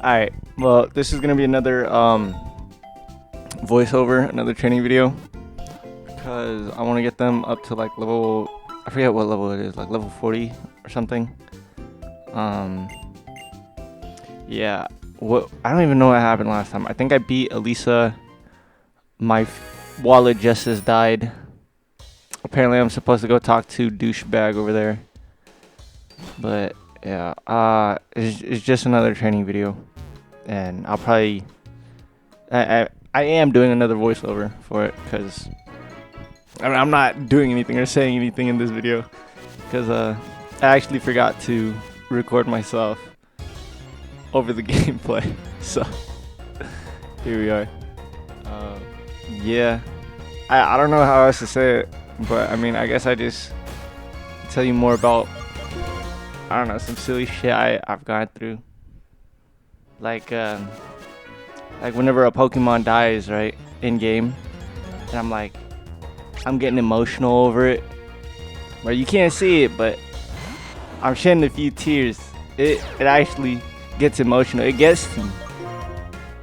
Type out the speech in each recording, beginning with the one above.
Alright, well, this is gonna be another voiceover, another training video. Because I want to get them up to like level, I forget what level it is, like level 40 or something. Yeah, I don't even know what happened last time. I think I beat Elisa. My wallet just has died. Apparently I'm supposed to go talk to douchebag over there. But yeah, it's just another training video. And I'll probably, I am doing another voiceover for it because I'm not doing anything or saying anything in this video because I actually forgot to record myself over the gameplay. So here we are. Yeah, I don't know how else to say it, but I mean, I guess I just tell you more about, I don't know, some silly shit I've gone through. Like whenever a Pokemon dies, right, in game, and I'm getting emotional over it. Where you can't see it, but I'm shedding a few tears. It actually gets emotional. It gets to me.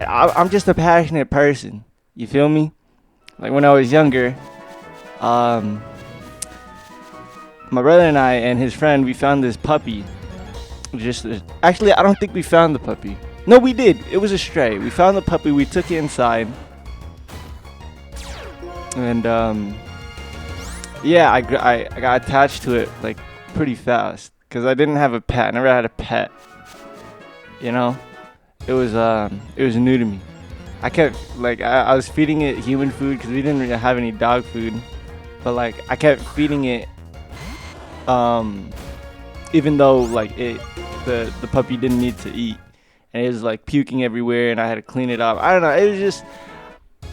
I'm just a passionate person. You feel me? Like when I was younger, my brother and I and his friend, we found this puppy. Actually, I don't think we found the puppy. No, we did. It was a stray. We found the puppy. We took it inside. And yeah, I got attached to it like pretty fast because I didn't have a pet. I never had a pet. You know, it was new to me. I kept I was feeding it human food because we didn't really have any dog food, but like I kept feeding it, even though like the puppy didn't need to eat, and it was like puking everywhere, and I had to clean it up. I don't know. It was just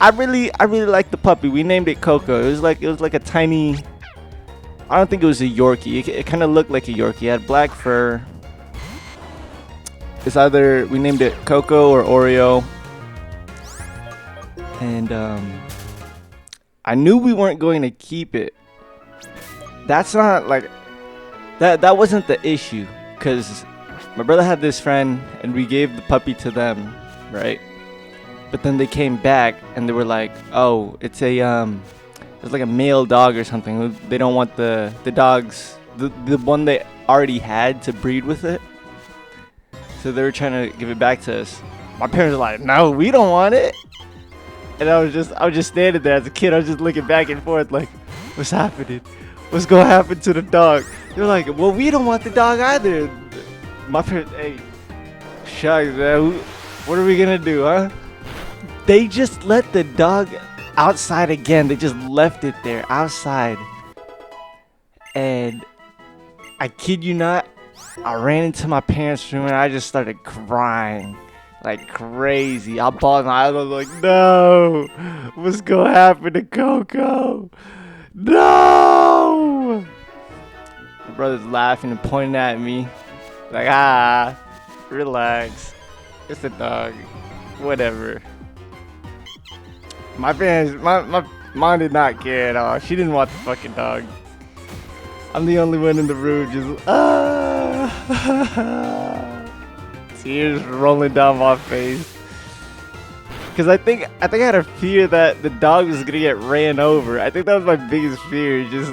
I really liked the puppy. We named it Coco. It was like a tiny. I don't think it was a Yorkie. It kind of looked like a Yorkie. It had black fur. It's either we named it Coco or Oreo. And I knew we weren't going to keep it. That's not like that wasn't the issue, cuz my brother had this friend and we gave the puppy to them, right? But then they came back and they were like, "Oh, it's like a male dog or something. They don't want the dogs, the one they already had to breed with it." So they were trying to give it back to us. My parents were like, "No, we don't want it." And I was just standing there as a kid. I was just looking back and forth like, "What's happening? What's gonna happen to the dog?" They're like, "Well, we don't want the dog either." My parents, hey, shucks, man. What are we gonna do, huh? They just let the dog outside again. They just left it there outside. And I kid you not, I ran into my parents' room and I just started crying like crazy. I bawled my eyes. I was like, "No, what's gonna happen to Coco? No!" My brother's laughing and pointing at me like, relax. It's a dog. Whatever. My parents, my mom did not care at all. She didn't want the fucking dog. I'm the only one in the room just tears rolling down my face. Cause I think I had a fear that the dog was gonna get ran over. I think that was my biggest fear. Just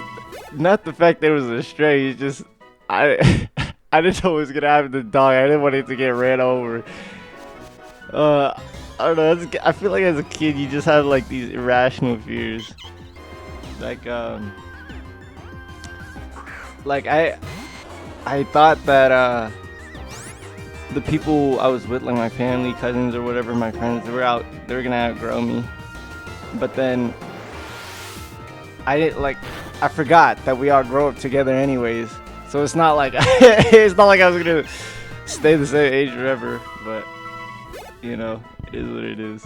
not the fact that it was a stray. It's just I didn't know what was gonna happen to the dog. I didn't want it to get ran over. I don't know. I feel like as a kid, you just have like these irrational fears. Like I thought that the people I was with, like my family, cousins or whatever, my friends, they were gonna outgrow me. But then I forgot that we all grow up together anyways. So it's not like it's not like I was gonna stay the same age forever. But you know, it is what it is.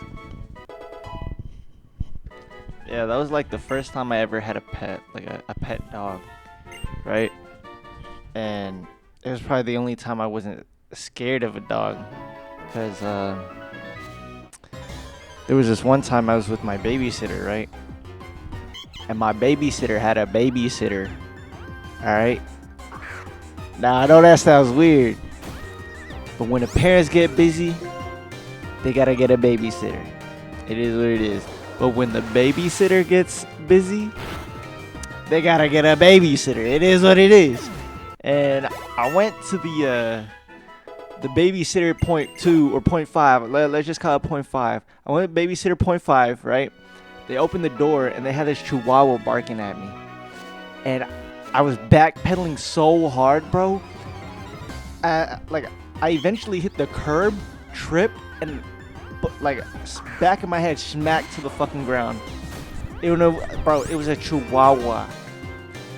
Yeah, that was like the first time I ever had a pet, like a pet dog, right? And it was probably the only time I wasn't scared of a dog, because there was this one time I was with my babysitter, right? And my babysitter had a babysitter, alright? Now, I know that sounds weird, but when the parents get busy, they gotta get a babysitter. It is what it is. But when the babysitter gets busy, they gotta get a babysitter. It is what it is. And I went to the babysitter point 2 or point 5. Let's just call it point 5. I went to babysitter point 5, right? They opened the door and they had this chihuahua barking at me. And I was backpedaling so hard, bro. Like, I eventually hit the curb, tripped, and like back of my head smacked to the fucking ground. It was a chihuahua.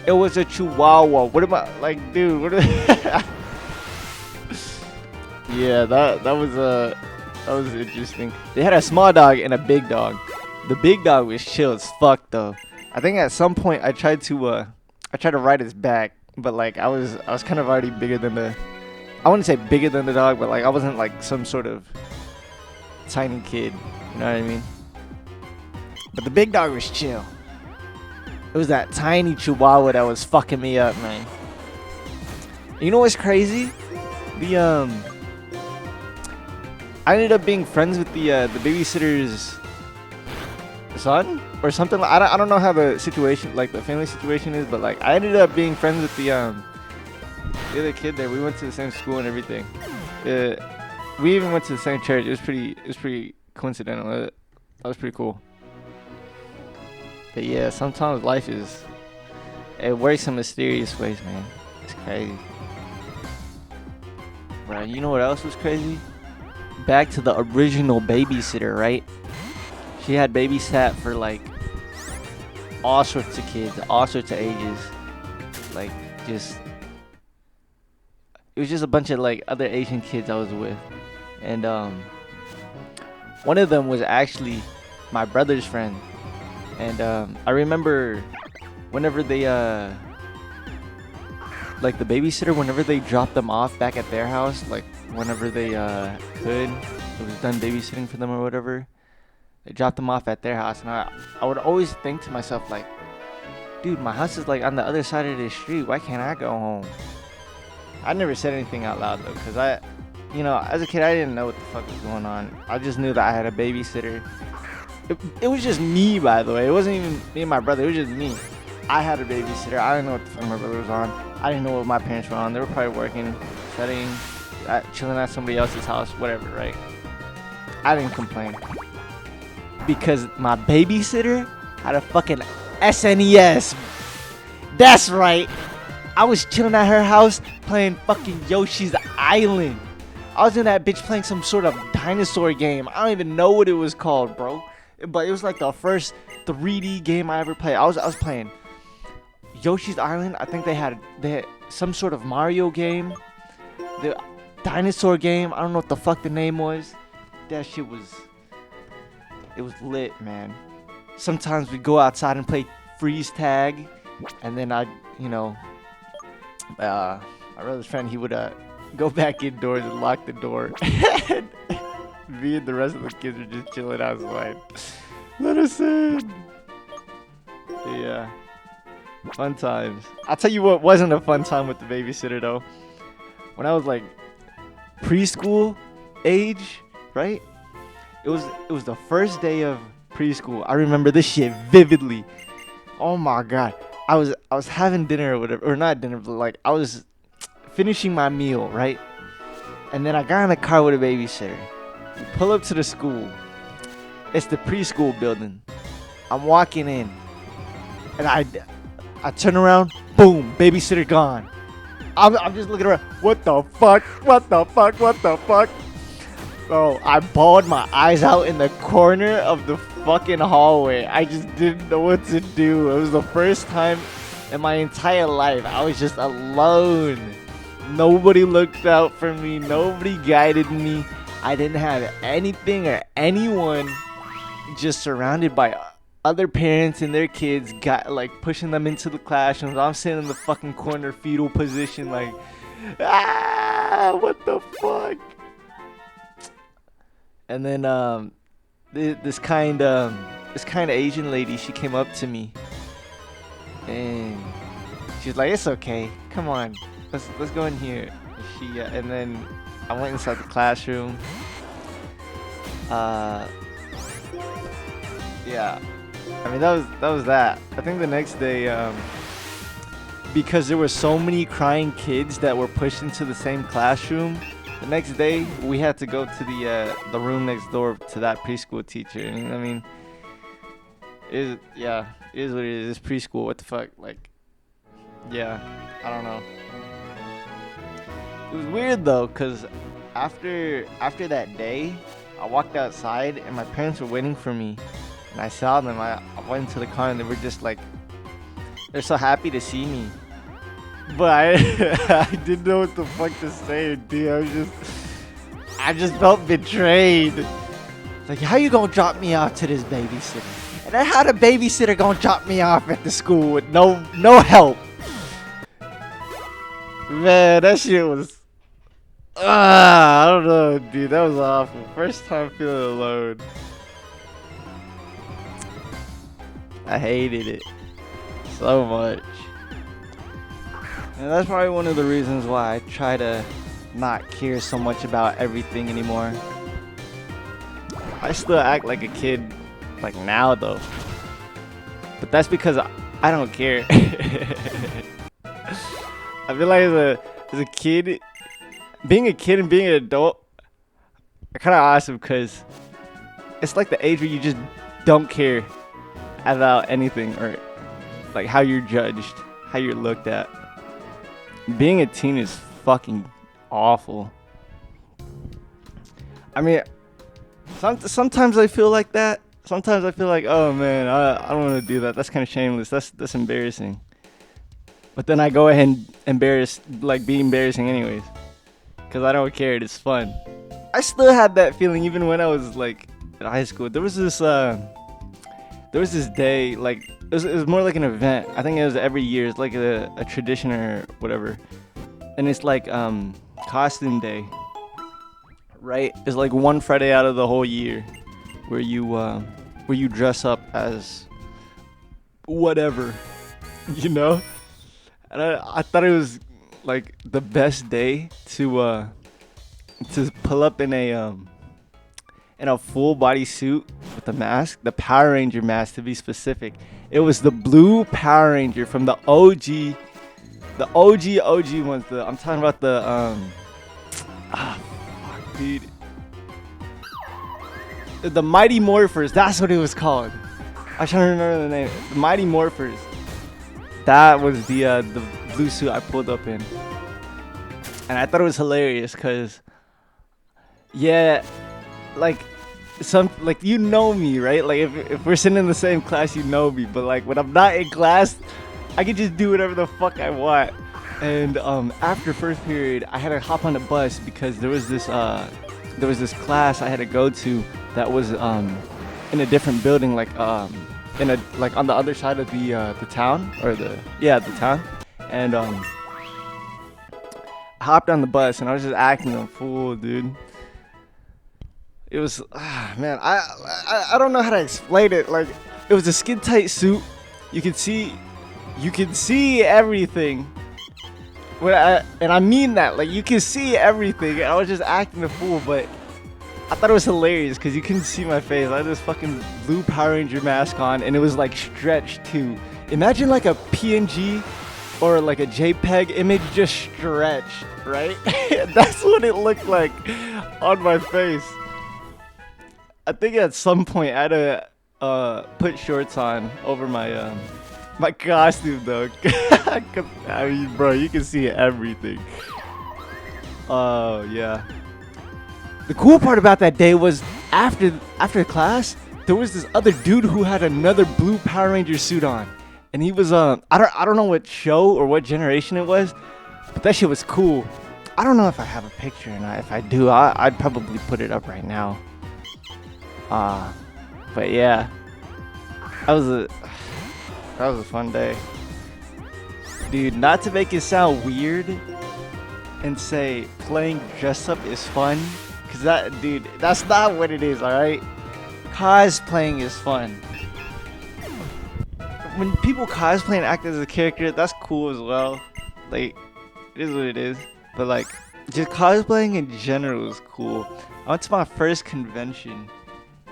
It was a chihuahua. What am I like, dude? What? Yeah, that was interesting. They had a small dog and a big dog. The big dog was chill as fuck though. I think at some point I tried to ride his back, but like I was kind of already bigger than I wouldn't say bigger than the dog, but like I wasn't like some sort of tiny kid. You know what I mean? But the big dog was chill. It was that tiny chihuahua that was fucking me up, man. You know what's crazy? I ended up being friends with the babysitter's son or something. I don't know how the situation, like the family situation is, but like I ended up being friends with the other kid there. We went to the same school and everything. We even went to the same church. It was pretty coincidental. That was pretty cool. But yeah, sometimes life it works in mysterious ways, man. It's crazy. Bro, you know what else was crazy? Back to the original babysitter, right? She had babysat for like all sorts of kids, all sorts of ages. Like it was just a bunch of like other Asian kids I was with. And one of them was actually my brother's friend. And I remember whenever they like the babysitter, whenever they dropped them off back at their house, like whenever they it was done babysitting for them or whatever, they dropped them off at their house. And I would always think to myself like, dude, my house is like on the other side of the street. Why can't I go home? I never said anything out loud though, because as a kid, I didn't know what the fuck was going on. I just knew that I had a babysitter. It was just me, by the way. It wasn't even me and my brother. It was just me. I had a babysitter. I didn't know what the fuck my brother was on. I didn't know what my parents were on. They were probably working, studying, chilling at somebody else's house, whatever, right? I didn't complain. Because my babysitter had a fucking SNES. That's right. I was chilling at her house playing fucking Yoshi's Island. I was in that bitch playing some sort of dinosaur game. I don't even know what it was called, bro. But it was like the first 3D game I ever played. I was playing Yoshi's Island. I think they had some sort of Mario game. The dinosaur game. I don't know what the fuck the name was. That shit it was lit, man. Sometimes we go outside and play freeze tag. And then my brother's friend, he would go back indoors and lock the door. Me and the rest of the kids were just chilling outside. Let us in. Yeah. Fun times. I'll tell you what wasn't a fun time with the babysitter though. When I was like preschool age, right? It was the first day of preschool. I remember this shit vividly. Oh my god. I was having dinner or whatever, or not dinner, but like I was finishing my meal, right? And then I got in the car with a babysitter. We pull up to the school. It's the preschool building. I'm walking in, and I turn around. Boom, babysitter gone. I'm just looking around. What the fuck? What the fuck? What the fuck? Bro, I bawled my eyes out in the corner of the fucking hallway. I just didn't know what to do. It was the first time in my entire life I was just alone. Nobody looked out for me. Nobody guided me. I didn't have anything or anyone. Just surrounded by other parents and their kids, got like pushing them into the classrooms. I'm sitting in the fucking corner, fetal position, like, what the fuck? And then this kind of Asian lady, she came up to me, and she's like, "It's okay, come on, let's go in here." And then I went inside the classroom, Uh, yeah. I mean, that was that. I think the next day, because there were so many crying kids that were pushed into the same classroom, the next day we had to go to the room next door to that preschool teacher. And I mean, it is what it is. It's preschool. What the fuck? Like, yeah, I don't know. It was weird though, cause after that day, I walked outside and my parents were waiting for me, and I saw them. I went into the car and they were just like, they're so happy to see me. But I I didn't know what the fuck to say, dude. I just felt betrayed. It's like, how you gonna drop me off to this babysitter? And then how the babysitter gonna drop me off at the school with no help? Man, that shit was. I don't know, dude. That was awful. First time feeling alone. I hated it so much. And that's probably one of the reasons why I try to not care so much about everything anymore. I still act like a kid, like now though. But that's because I don't care. I feel like as a kid, being a kid and being an adult are kind of awesome because it's like the age where you just don't care about anything or like how you're judged, how you're looked at. Being a teen is fucking awful. I mean, sometimes I feel like that. Sometimes I feel like, oh man, I don't want to do that. That's kind of shameless. That's embarrassing. But then I go ahead and be embarrassing anyways. Because I don't care. It's fun. I still had that feeling even when I was like in high school. There was this day, like it was more like an event. I think it was every year. It's like a tradition or whatever. And it's like costume day. Right? It's like one Friday out of the whole year where you dress up as whatever, you know? And I thought it was like the best day to pull up in a full body suit with a mask, the Power Ranger mask to be specific. It was the blue Power Ranger from the OG ones. I'm talking about the fuck, dude. The Mighty Morphers. That's what it was called. I'm trying to remember the name. The Mighty Morphers. That was the blue suit I pulled up in. And I thought it was hilarious because, yeah, like, you know me, right? Like, if we're sitting in the same class, you know me. But, like, when I'm not in class, I can just do whatever the fuck I want. And after first period, I had to hop on the bus because there was this class I had to go to that was in a different building, like on the other side of the town, or the town. And I hopped on the bus and I was just acting a fool, dude. It was man, I don't know how to explain it. Like, it was a skin tight suit. You could see everything. And I mean that, like, you can see everything. I was just acting a fool, but I thought it was hilarious because you couldn't see my face. I had this fucking blue Power Ranger mask on, and it was like stretched too. Imagine like a PNG or like a JPEG image just stretched, right? That's what it looked like on my face. I think at some point I had to put shorts on over my my costume though. I mean, bro, you can see everything. Oh yeah. The cool part about that day was after class, there was this other dude who had another blue Power Ranger suit on, and he was I don't know what show or what generation it was, but that shit was cool. I don't know if I have a picture or not. If I do, I'd probably put it up right now. But yeah, that was a fun day, dude. Not to make it sound weird and say playing dress up is fun. Cause that's not what it is, alright? Cosplaying is fun. When people cosplay and act as a character, that's cool as well. Like, it is what it is. But like, just cosplaying in general is cool. I went to my first convention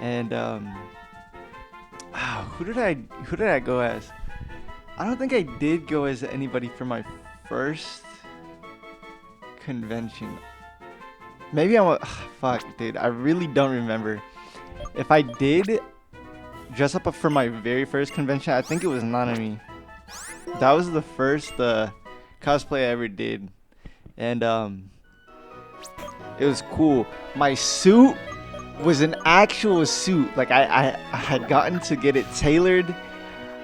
And who did I go as? I don't think I did go as anybody for my first convention. Maybe fuck, dude. I really don't remember. If I did dress up for my very first convention, I think it was Nanami. That was the first cosplay I ever did, and it was cool. My suit was an actual suit. Like I had gotten to get it tailored.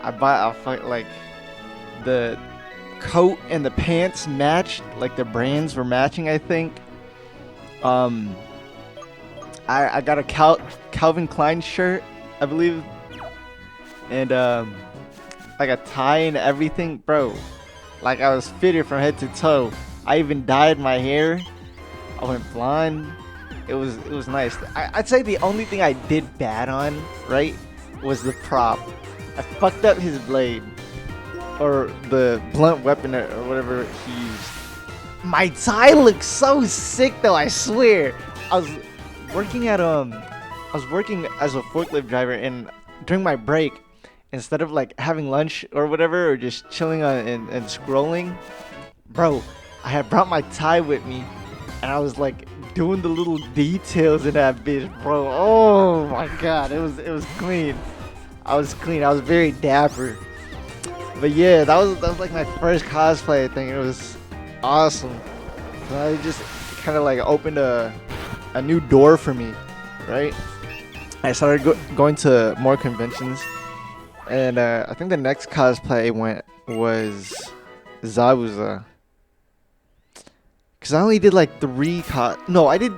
I bought like the coat and the pants matched. Like the brands were matching, I think. I got a Calvin Klein shirt, I believe, and like a tie and everything, bro. Like I was fitted from head to toe. I even dyed my hair. I went blonde. It was nice. I'd say the only thing I did bad on, right, was the prop. I fucked up his blade, or the blunt weapon, or whatever he used. My tie looks so sick though, I swear. I was working as a forklift driver, and during my break, instead of like having lunch or whatever, or just chilling on and scrolling, bro, I had brought my tie with me, and I was like doing the little details in that bitch, bro. Oh my god, it was clean. I was clean. I was very dapper. But yeah, that was like my first cosplay thing. It was awesome. So I just kind of like opened a new door for me, right? I started going to more conventions, and I think the next cosplay was Zabuza. Cause I only did like 3 No, I did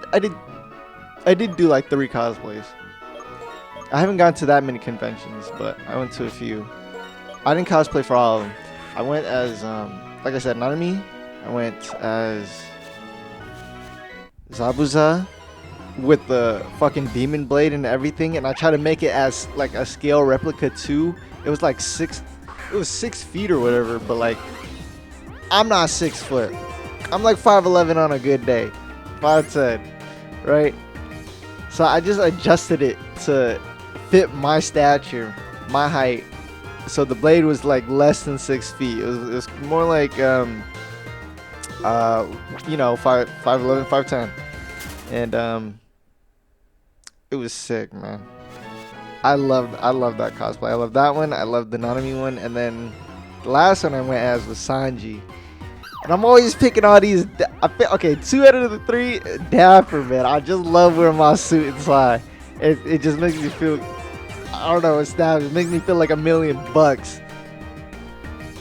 do like 3 cosplays. I haven't gone to that many conventions, but I went to a few. I didn't cosplay for all of them. I went as like I said, Nanami. I went as Zabuza with the fucking demon blade and everything, and I tried to make it as like a scale replica too. It was like 6 feet or whatever, but like I'm not 6 foot. I'm like 5'11" on a good day, 5'10", right? So I just adjusted it to fit my stature, my height. So the blade was like less than 6 feet. It was more like 5'11", 5'10", and it was sick, man. I love that cosplay. I love that one. I love the Nanami one, and then the last one I went as was Sanji. And I'm always picking all these. Okay, 2 out of the 3 dapper, man. I just love wearing my suit and tie. It just makes me feel. I don't know. It makes me feel like $1,000,000.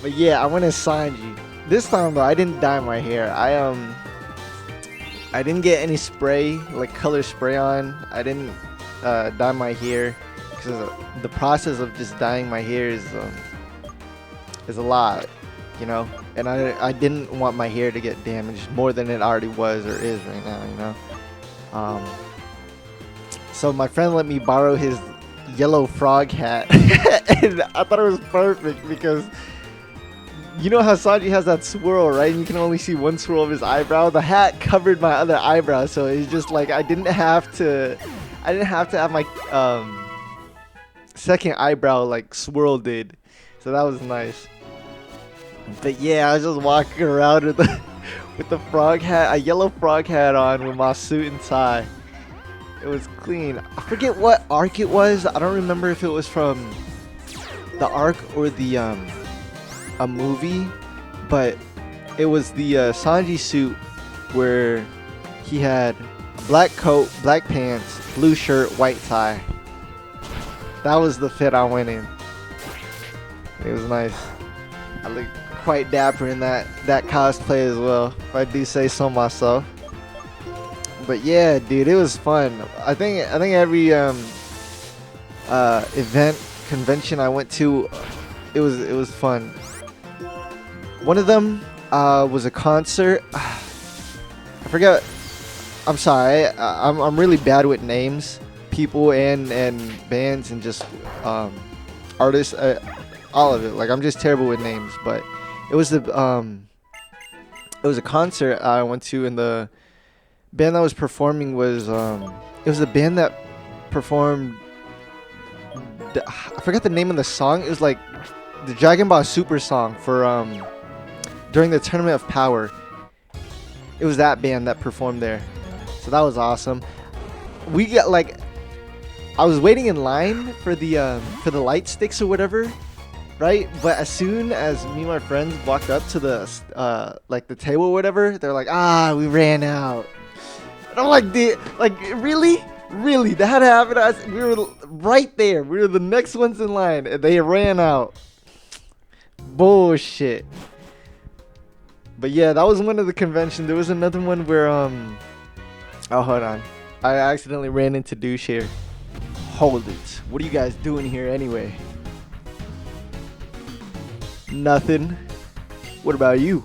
But yeah, I went as Sanji. This time though, I didn't dye my hair. I didn't get any spray, like color spray on. I didn't dye my hair because the process of just dyeing my hair is a lot, you know. And I didn't want my hair to get damaged more than it already was or is right now, you know. So my friend let me borrow his yellow frog hat, and I thought it was perfect because you know how Sanji has that swirl, right? And you can only see one swirl of his eyebrow. The hat covered my other eyebrow, so it's just like I didn't have to have my second eyebrow like swirl did. So that was nice. But yeah, I was just walking around with the frog hat, a yellow frog hat on with my suit and tie. It was clean. I forget what arc it was. I don't remember if it was from the arc or the a movie, but it was the Sanji suit where he had black coat, black pants, blue shirt, white tie. That was the fit I went in. It was nice. I looked quite dapper in that cosplay as well, if I do say so myself. But yeah, dude, it was fun. I think every event, convention I went to, it was fun. One of them was a concert. I forgot. I'm sorry. I'm really bad with names, people, and bands, and just artists. All of it. Like I'm just terrible with names. But it was a concert I went to, and the band that was performing was it was the band that performed I forgot the name of the song. It was like the Dragon Ball Super song for during the Tournament of Power. It was that band that performed there, so that was awesome. We got like, I was waiting in line for the light sticks or whatever, right? But as soon as me and my friends walked up to the like the table or whatever, they're like, we ran out. And I'm like, really? Really? That happened? We were right there. We were the next ones in line, and they ran out. Bullshit. But yeah, that was one of the conventions. There was another one where oh, hold on. I accidentally ran into Douche here. Hold it. What are you guys doing here anyway? Nothing. What about you?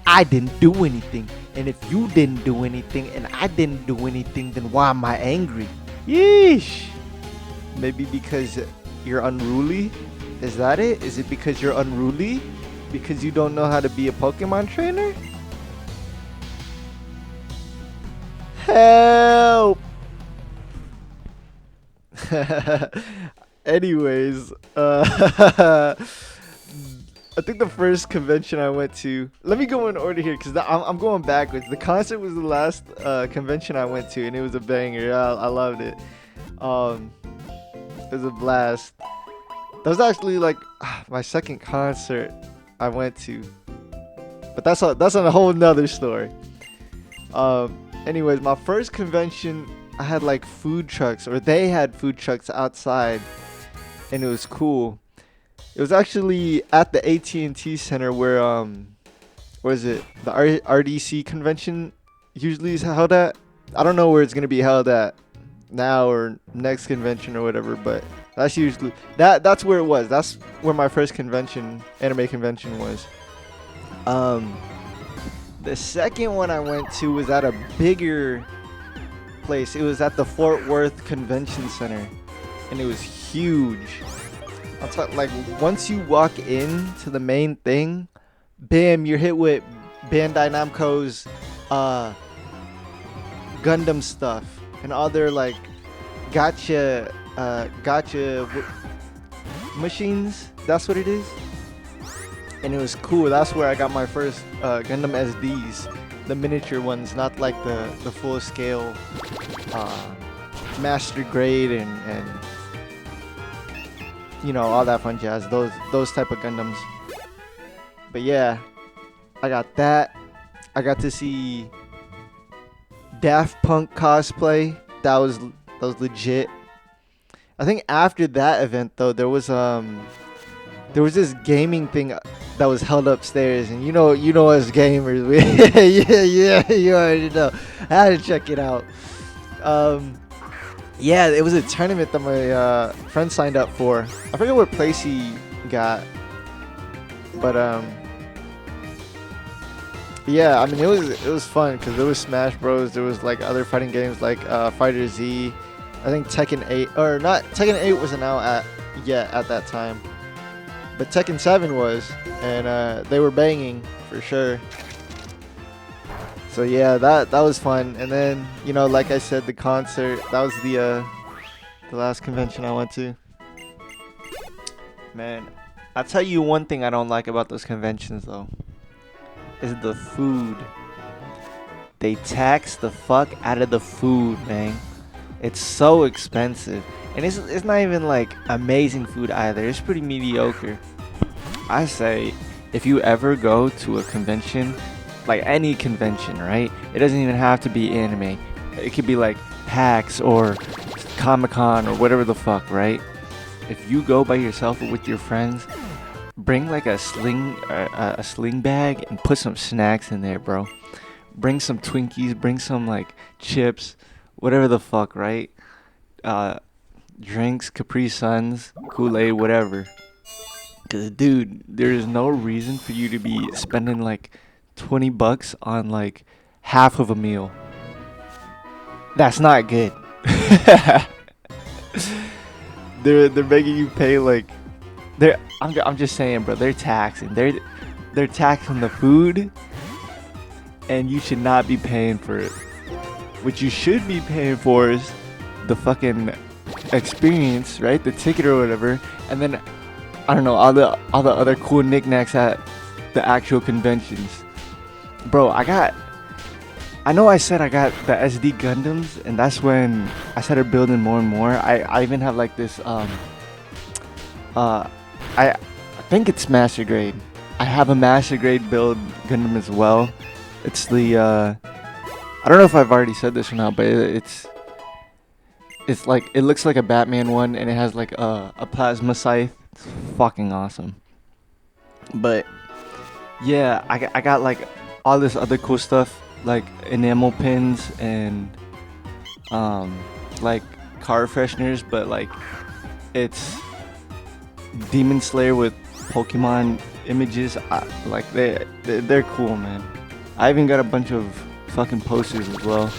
I didn't do anything. And if you didn't do anything and I didn't do anything, then why am I angry? Yeesh. Maybe because you're unruly? Is that it? Is it because you're unruly? Because you don't know how to be a Pokemon trainer? Help! Anyways, I think the first convention I went to, let me go in order here because I'm going backwards. The concert was the last convention I went to, and it was a banger. I loved it. It was a blast. That was actually like my second concert I went to, but that's on a whole nother story. Anyways, my first convention, I had like food trucks, or they had food trucks outside, and it was cool. It was actually at the AT&T Center where where is it? The RDC convention usually is held at. I don't know where it's gonna be held at now or next convention or whatever, but that's usually that's where it was. That's where my first convention, anime convention, was. The second one I went to was at a bigger place. It was at the Fort Worth Convention Center, and it was huge. I'm talking like once you walk into the main thing, bam, you're hit with Bandai Namco's Gundam stuff and other like gotcha machines. That's what it is. And it was cool. That's where I got my first Gundam SDs, the miniature ones, not like the full scale master grade and you know, all that fun jazz. Those type of Gundams. But yeah, I got that. I got to see Daft Punk cosplay. That was legit. I think after that event though, there was this gaming thing that was held upstairs, and you know us gamers, yeah, you already know. I had to check it out. Yeah, it was a tournament that my friend signed up for. I forget what place he got, but yeah, I mean it was fun because there was Smash Bros. There was like other fighting games like Fighter Z. I think Tekken 8 or not. Tekken 8 wasn't out yet at that time, but Tekken 7 was, and they were banging for sure. So yeah, that was fun. And then, you know, like I said, the concert, that was the last convention I went to. Man, I'll tell you one thing I don't like about those conventions though, is the food. They tax the fuck out of the food, man. It's so expensive. And it's not even like amazing food either. It's pretty mediocre. I say, if you ever go to a convention, like any convention, right? It doesn't even have to be anime. It could be like PAX or Comic-Con or whatever the fuck, right? If you go by yourself or with your friends, bring like a sling bag and put some snacks in there, bro. Bring some Twinkies, bring some like chips, whatever the fuck, right? Drinks, Capri Suns, Kool-Aid, whatever. Cause dude, there is no reason for you to be spending like $20 on like half of a meal. That's not good. They're making you pay like I'm just saying, bro, they're taxing. They're taxing the food, and you should not be paying for it. What you should be paying for is the fucking experience, right? The ticket or whatever, and then I don't know all the other cool knickknacks at the actual conventions. Bro, I know I said I got the SD Gundams, and that's when I started building more and more. I even have like this uh I think it's master grade. I have a master grade build Gundam as well. It's the I don't know if I've already said this or not, but it's like it looks like a Batman one, and it has like a plasma scythe. It's fucking awesome. But yeah, I got like all this other cool stuff like enamel pins and like car fresheners, but like it's Demon Slayer with Pokemon images. Like they're cool, man. I even got a bunch of fucking posters as well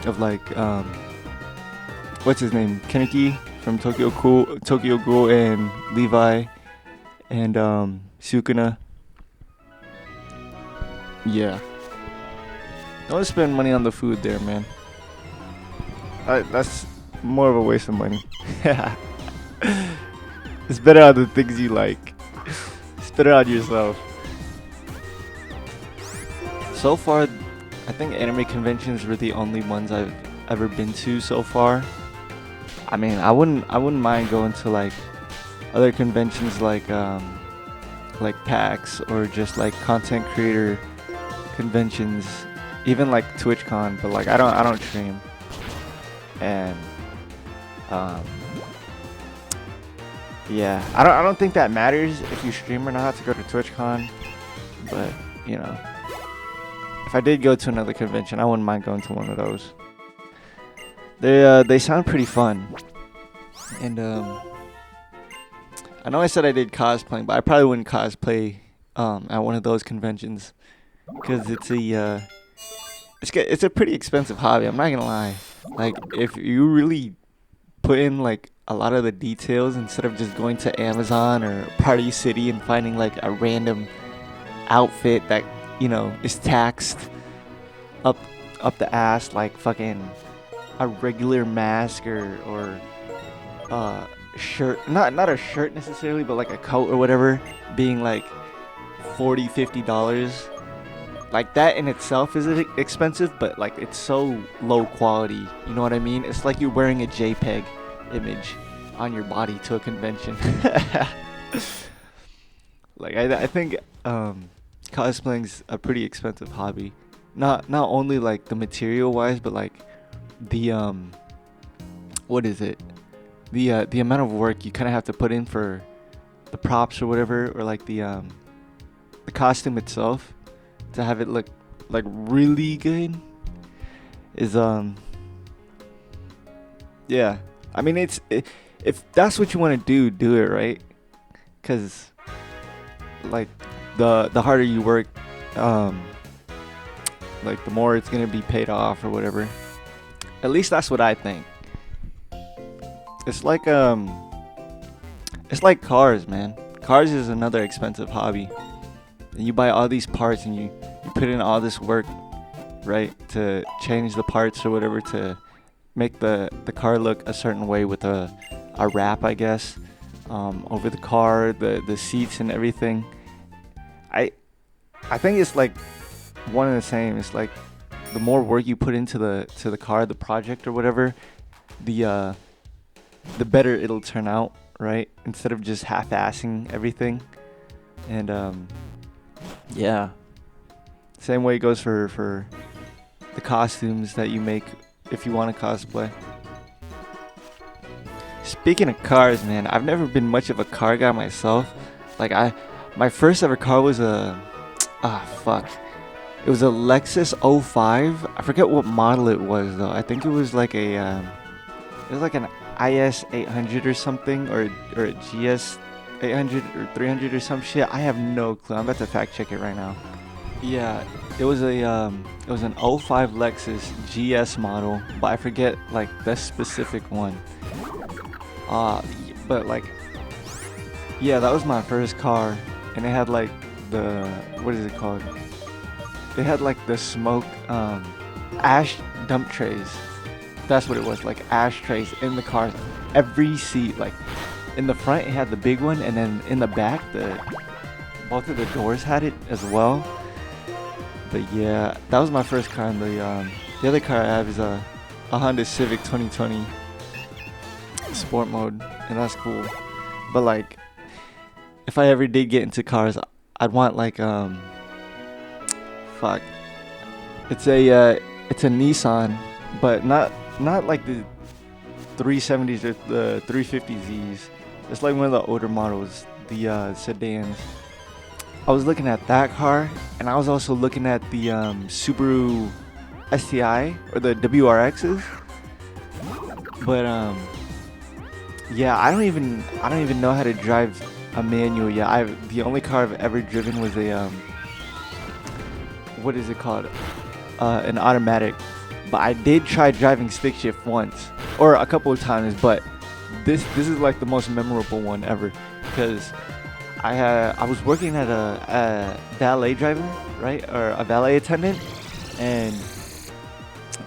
of like what's his name, Kaneki from Tokyo Ghoul, and Levi, and Sukuna. Yeah. Don't spend money on the food there, man. That's more of a waste of money. It's better on the things you like. Spend it on yourself. So far, I think anime conventions were the only ones I've ever been to so far. I mean, I wouldn't mind going to like other conventions like PAX or just like content creator conventions, even like TwitchCon, but like I don't stream, and yeah, I don't think that matters if you stream or not to go to TwitchCon, but you know, if I did go to another convention, I wouldn't mind going to one of those. They sound pretty fun, and I know I said I did cosplaying, but I probably wouldn't cosplay at one of those conventions because it's a pretty expensive hobby. I'm not gonna lie. Like if you really put in like a lot of the details instead of just going to Amazon or Party City and finding like a random outfit that is taxed up the ass, like fucking a regular mask or shirt, not a shirt necessarily, but like a coat or whatever, being like $40-50. Like that in itself is expensive, but like it's so low quality, you know what I mean? It's like you're wearing a JPEG image on your body to a convention. Like I think cosplaying's a pretty expensive hobby. Not only like the material wise, but like the what is it? The amount of work you kind of have to put in for the props or whatever, or like the costume itself to have it look like really good is yeah. I mean if that's what you want to do it, right? Cuz like the harder you work, like the more it's going to be paid off or whatever. At least that's what I think. It's like cars, man. Cars is another expensive hobby. And you buy all these parts and you put in all this work, right, to change the parts or whatever to make the car look a certain way with a wrap, I guess, over the car, the seats and everything. I think it's like one and the same. It's like the more work you put into the car, the project or whatever, the better it'll turn out, right? Instead of just half-assing everything. And yeah, same way it goes for the costumes that you make if you want to cosplay. Speaking of cars, man, I've never been much of a car guy myself. Like my first ever car was it was a Lexus 05. I forget what model it was though. I think it was like an IS 800 or something, or a GS 800 or 300 or some shit. I have no clue. I'm about to fact check it right now. Yeah, it was an 05 Lexus GS model, but I forget like the specific one. But like, yeah, that was my first car, and it had like the, what is it called? It had like the smoke ash dump trays. That's what it was. Like ashtrays in the cars, every seat. Like in the front, it had the big one, and then in the back, both of the doors had it as well. But yeah, that was my first car. And the other car I have is a Honda Civic 2020 sport mode, and that's cool. But like, if I ever did get into cars, I'd want like fuck. It's a Nissan, but not like the 370s or the 350Zs. It's like one of the older models, the sedans. I was looking at that car, and I was also looking at the Subaru STI or the WRXs. But yeah, I don't even know how to drive a manual yet. The only car I've ever driven was a what is it called? An automatic. But I did try driving stick shift once, or a couple of times. But this is like the most memorable one ever, because I was working at a valet driver, right, or a valet attendant, and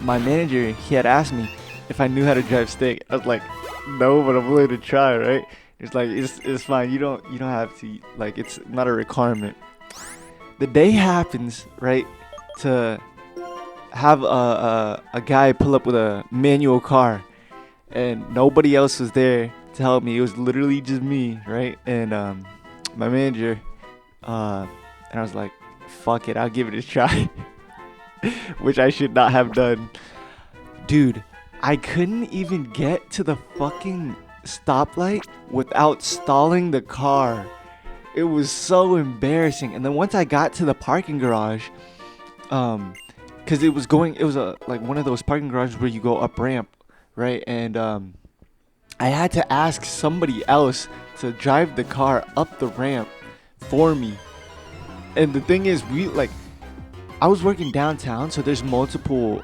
my manager, he had asked me if I knew how to drive stick. I was like, no, but I'm willing to try, right? It's like it's fine. You don't have to, like, it's not a requirement. The day happens, right, to have a guy pull up with a manual car, and nobody else was there to help me. It was literally just me, right? And my manager, and I was like, fuck it, I'll give it a try. Which I should not have done. Dude, I couldn't even get to the fucking stoplight without stalling the car. It was so embarrassing. And then once I got to the parking garage, because it was like one of those parking garages where you go up ramp, right? And I had to ask somebody else to drive the car up the ramp for me. And the thing is, I was working downtown, so there's multiple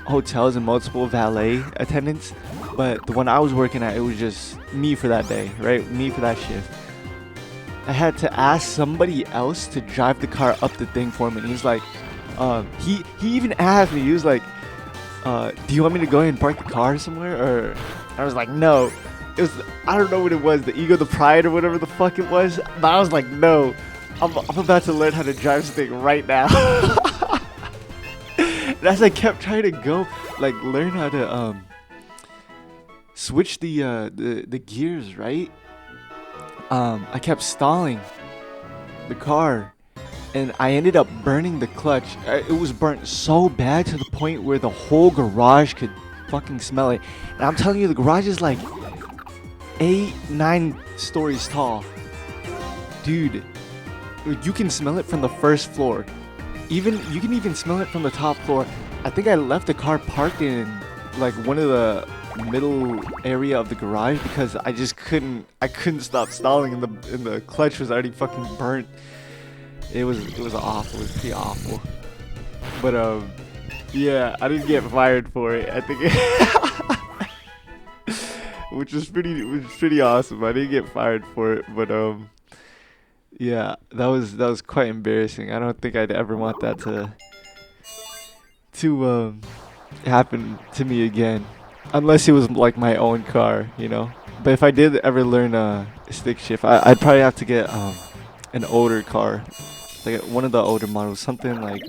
hotels and multiple valet attendants. But the one I was working at, it was just me for that day, right? Me for that shift. I had to ask somebody else to drive the car up the thing for me. And he's like, he even asked me, he was like, do you want me to go ahead and park the car somewhere? Or I was like, no. It was, I don't know what it was, the ego, the pride, or whatever the fuck it was. But I was like, no. I'm about to learn how to drive this thing right now. And as I kept trying to go, like, learn how to switch the gears, right? I kept stalling the car, and I ended up burning the clutch. It was burnt so bad to the point where the whole garage could fucking smell it. And I'm telling you, the garage is like 8-9 stories tall. Dude, you can smell it from the first floor. You can even smell it from the top floor. I think I left the car parked in like one of the middle area of the garage because I couldn't stop stalling, and the clutch was already fucking burnt. It was awful. It was pretty awful. But yeah, I didn't get fired for it. I think which was pretty awesome. I didn't get fired for it, but yeah, that was quite embarrassing. I don't think I'd ever want that to happen to me again, unless it was like my own car, you know. But if I did ever learn stick shift, I'd probably have to get an older car, like one of the older models, something like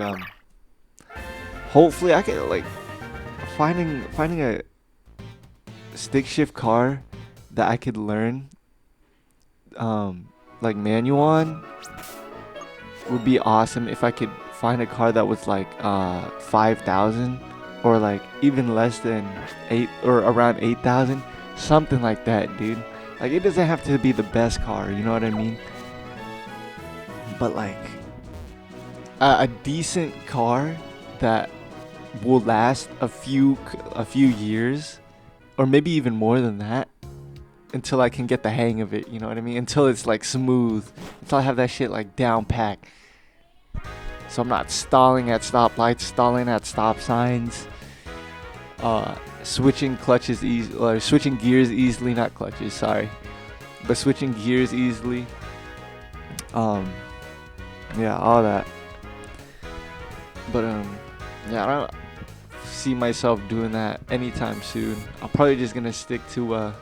hopefully I could like finding a stick shift car that I could learn like manual on would be awesome. If I could find a car that was like 5,000 or like even less than 8 or around 8,000, something like that, dude. Like, it doesn't have to be the best car, you know what I mean? But like a decent car that will last a few years, or maybe even more than that, until I can get the hang of it, you know what I mean? Until it's like smooth, until I have that shit like down pat. So I'm not stalling at stoplights, stalling at stop signs, switching gears easily, not clutches, sorry, but switching gears easily. Yeah, all that. But yeah, I don't see myself doing that anytime soon. I'm probably just gonna stick to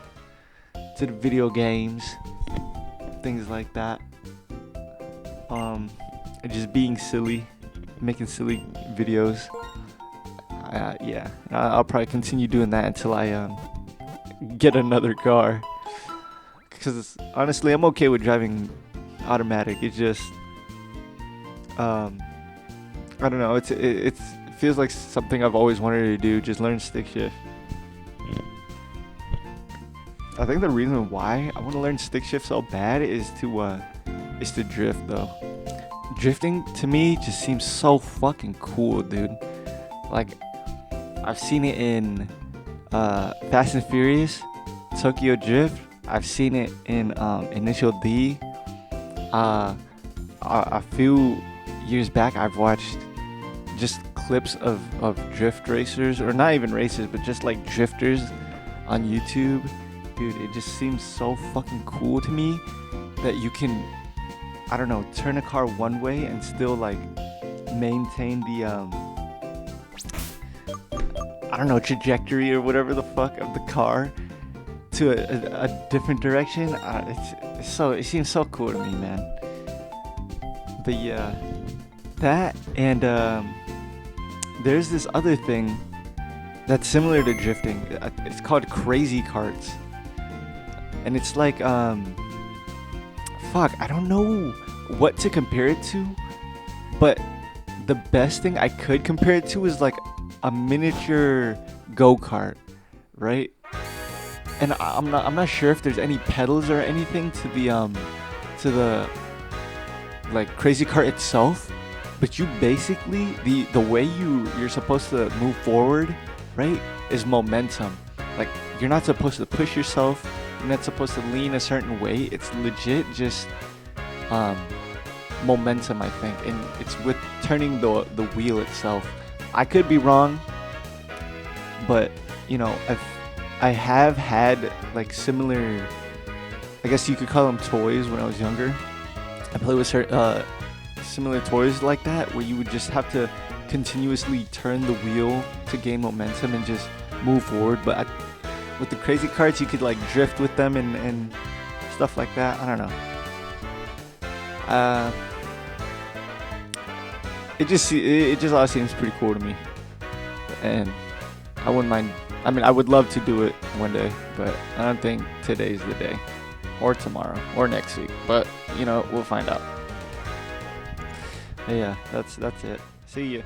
the video games, things like that. And just being silly, making silly videos. Yeah, I'll probably continue doing that until I get another car. Because honestly, I'm okay with driving automatic. It's just I don't know. It feels like something I've always wanted to do. Just learn stick shift. I think the reason why I want to learn stick shift so bad is to drift though. Drifting to me just seems so fucking cool, dude. Like I've seen it in Fast and Furious, Tokyo Drift. I've seen it in Initial D. A few years back, I've watched just clips of drift racers, or not even racers, but just like drifters on YouTube. Dude, it just seems so fucking cool to me that you can, I don't know, turn a car one way and still like maintain the I don't know, trajectory or whatever the fuck of the car to a different direction. It seems so cool to me, man. But yeah, that and there's this other thing that's similar to drifting. It's called crazy karts, and it's like fuck, I don't know what to compare it to, but the best thing I could compare it to is like a miniature go-kart, right? And I'm not sure if there's any pedals or anything to the like crazy kart itself, but you basically the way you're supposed to move forward, right, is momentum. Like you're not supposed to push yourself, you're not supposed to lean a certain way. It's legit just momentum, I think, and it's with turning the wheel itself. I could be wrong, but you know, I have had like similar, I guess you could call them toys when I was younger. I played with similar toys like that, where you would just have to continuously turn the wheel to gain momentum and just move forward. But with the crazy karts, you could like drift with them and stuff like that. I don't know. It just all seems pretty cool to me, and I wouldn't mind. I mean, I would love to do it one day, but I don't think today's the day, or tomorrow, or next week. But you know, we'll find out. Yeah, that's it. See ya.